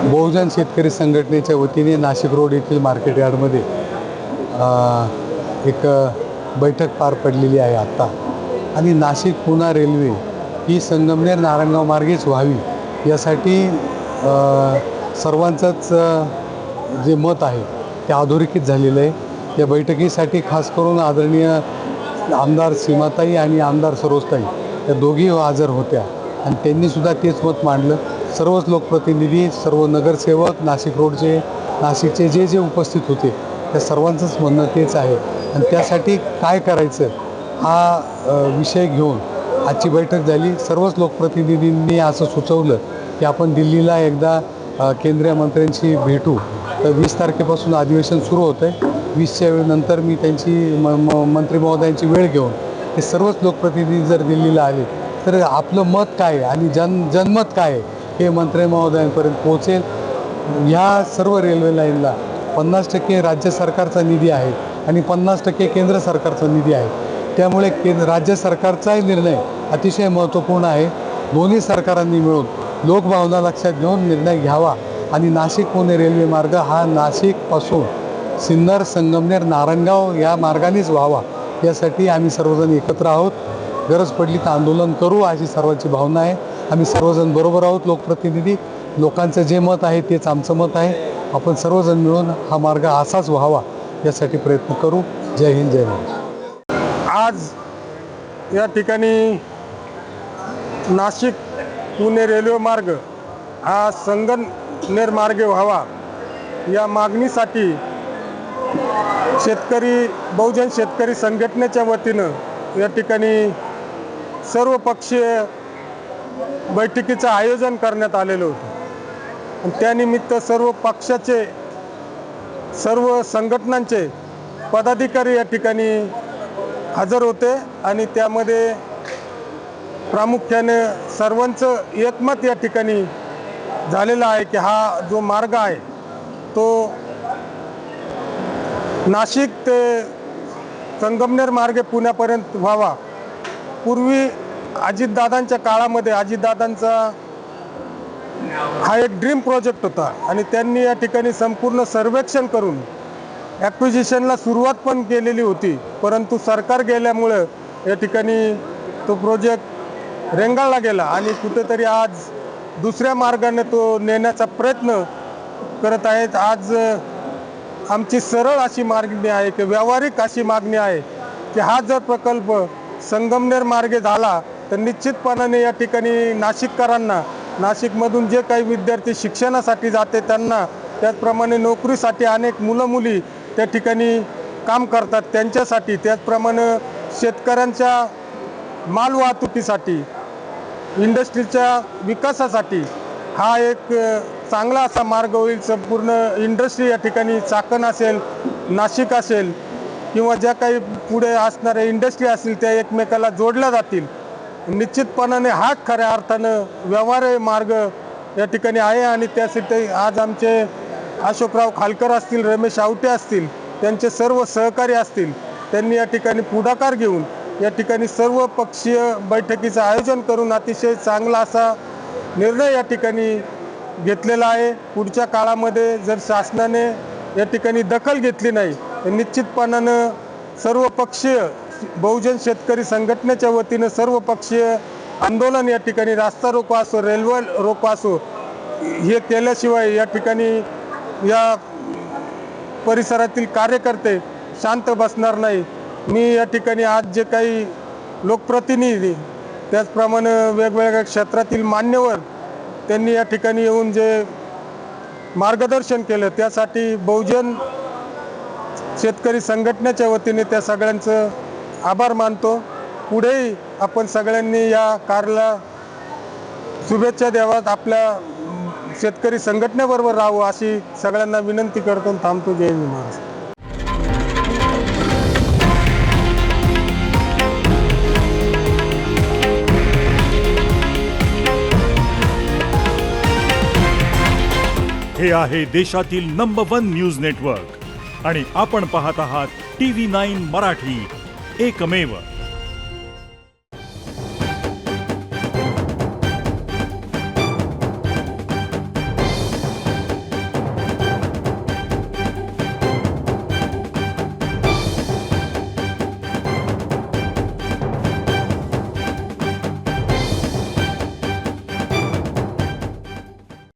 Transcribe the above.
बहुजन शेतकरी संघटनेच्या वतीने नाशिक रोड येथील मार्केट यार्डमध्ये एक बैठक पार पडलेली आहे आत्ता। आणि नाशिक पुणे रेल्वे ही संगमनेर नारायणगाव मार्गेच व्हावी यासाठी सर्वांचंच जे मत आहे ते अधोरेखित झालेलं आहे। या बैठकीसाठी खास करून आदरणीय आमदार सीमाताई आणि आमदार सरोजताई या दोघी हजर होत्या आणि त्यांनीसुद्धा तेच मत मांडलं। सर्वच लोकप्रतिनिधी, सर्व नगरसेवक, नाशिक रोडचे, नाशिकचे जे उपस्थित होते त्या सर्वांचंच म्हणणं तेच आहे। आणि त्यासाठी काय करायचं हा विषय घेऊन आजची बैठक झाली। सर्वच लोकप्रतिनिधींनी असं सुचवलं की आपण दिल्लीला एकदा केंद्रीय मंत्र्यांशी भेटू। तर 20 तारखेपासून अधिवेशन सुरू होतं आहे। 20च्या नंतर मी त्यांची मंत्री महोदयांची वेळ घेऊन हे सर्वच लोकप्रतिनिधी जर दिल्लीला आले तर आपलं मत काय आहे आणि जनमत काय आहे हे मंत्री महोदयांपर्यंत पोहोचेल। ह्या सर्व रेल्वे लाईनला 50% राज्य सरकारचा निधी आहे आणि 50% केंद्र सरकारचा निधी आहे। त्यामुळे राज्य सरकारचाही निर्णय अतिशय महत्त्वपूर्ण आहे। दोन्ही सरकारांनी मिळून लोकभावना लक्षात घेऊन निर्णय घ्यावा आणि नाशिक पुणे रेल्वे मार्ग हा नाशिकपासून सिन्नर, संगमनेर, नारायणगाव या मार्गानेच व्हावा यासाठी आम्ही सर्वजण एकत्र आहोत। गरज पडली तर आंदोलन करू अशी सर्वांची भावना आहे। आम्ही सर्वजण बरोबर आहोत। लोकप्रतिनिधी, लोकांचं जे मत आहे तेच आमचं मत आहे। आपण सर्वजण मिळून हा मार्ग असाच व्हावा यासाठी प्रयत्न करू। जय हिंद, जय महाराष्ट्र। आज या ठिकाणी नाशिक पुणे रेल्वे मार्ग हा संगमनेर मार्गे व्हावा या मागणीसाठी बहुजन शेतकरी संघटनेच्या वतीनं या ठिकाणी सर्व पक्षीय बैठकीचं आयोजन करण्यात आलेलं होतं। आणि त्यानिमित्त सर्व पक्षाचे, सर्व संघटनांचे पदाधिकारी या ठिकाणी हजर होते आणि त्यामध्ये प्रामुख्याने सर्वांचं एकमत या ठिकाणी झालेलं आहे की हा जो मार्ग आहे तो नाशिक ते संगमनेर मार्गे पुण्यापर्यंत व्हावा। पूर्वी अजितदादांच्या काळामध्ये अजितदादांचा हा एक ड्रीम प्रोजेक्ट होता आणि त्यांनी या ठिकाणी संपूर्ण सर्वेक्षण करून ॲक्विजिशनला सुरुवात पण केलेली होती। परंतु सरकार गेल्यामुळं या ठिकाणी तो प्रोजेक्ट रेंगाळला गेला आणि कुठेतरी आज दुसऱ्या मार्गाने तो नेण्याचा प्रयत्न करत आहेत। आज आमची सरळ अशी मागणी आहे की व्यावहारिक अशी मागणी आहे की हा जर प्रकल्प संगमनेर मार्गे झाला तर निश्चितपणाने या ठिकाणी नाशिककरांना, नाशिकमधून जे काही विद्यार्थी शिक्षणासाठी जाते त्यांना, त्याचप्रमाणे नोकरीसाठी अनेक मुलं मुली त्या ठिकाणी काम करतात त्यांच्यासाठी, त्याचप्रमाणे शेतकऱ्यांच्या मालवाहतुकीसाठी, इंडस्ट्रीच्या विकासासाठी हा एक चांगला असा मार्ग होईल। संपूर्ण इंडस्ट्री या ठिकाणी चाकण असेल, नाशिक असेल किंवा ज्या काही पुढे असणाऱ्या इंडस्ट्री असतील त्या एकमेकाला जोडल्या जातील। निश्चितपणाने हा खऱ्या अर्थानं व्यवहार्य मार्ग या ठिकाणी आहे आणि त्यासाठी आज आमचे अशोकराव खालकर असतील, रमेश आवटे असतील, त्यांचे सर्व सहकारी असतील, त्यांनी या ठिकाणी पुढाकार घेऊन या ठिकाणी सर्व पक्षीय बैठकीचं आयोजन करून अतिशय चांगला असा निर्णय या ठिकाणी घेतलेला आहे। पुढच्या काळामध्ये जर शासनाने या ठिकाणी दखल घेतली नाही तर निश्चितपणानं सर्व पक्षीय बहुजन शेतकरी संघटनेच्या वतीनं सर्व पक्षीय आंदोलन या ठिकाणी, रास्ता रोको असो, रेल्वे रोको असो, हे केल्याशिवाय या ठिकाणी या परिसरातील कार्यकर्ते शांत बसणार नाही। मी या ठिकाणी आज जे काही लोकप्रतिनिधी, त्याचप्रमाणे वेगवेगळ्या क्षेत्रातील मान्यवर त्यांनी या ठिकाणी येऊन जे मार्गदर्शन केलं त्यासाठी बहुजन शेतकरी संघटनेच्या वतीने त्या सगळ्यांचं आभार मानतो। पुढेही आपण सगळ्यांनी या कार्याला शुभेच्छा द्याव्यात, आपल्या शेतकरी संघटनेबरोबर राहावं अशी सगळ्यांना विनंती करतो। थांबतो। जय हिंद, महाराष्ट्र। हे आहे देशातील नंबर 1 न्यूज नेटवर्क आणि आपण पाहत आहात TV9 मराठी, एकमेव।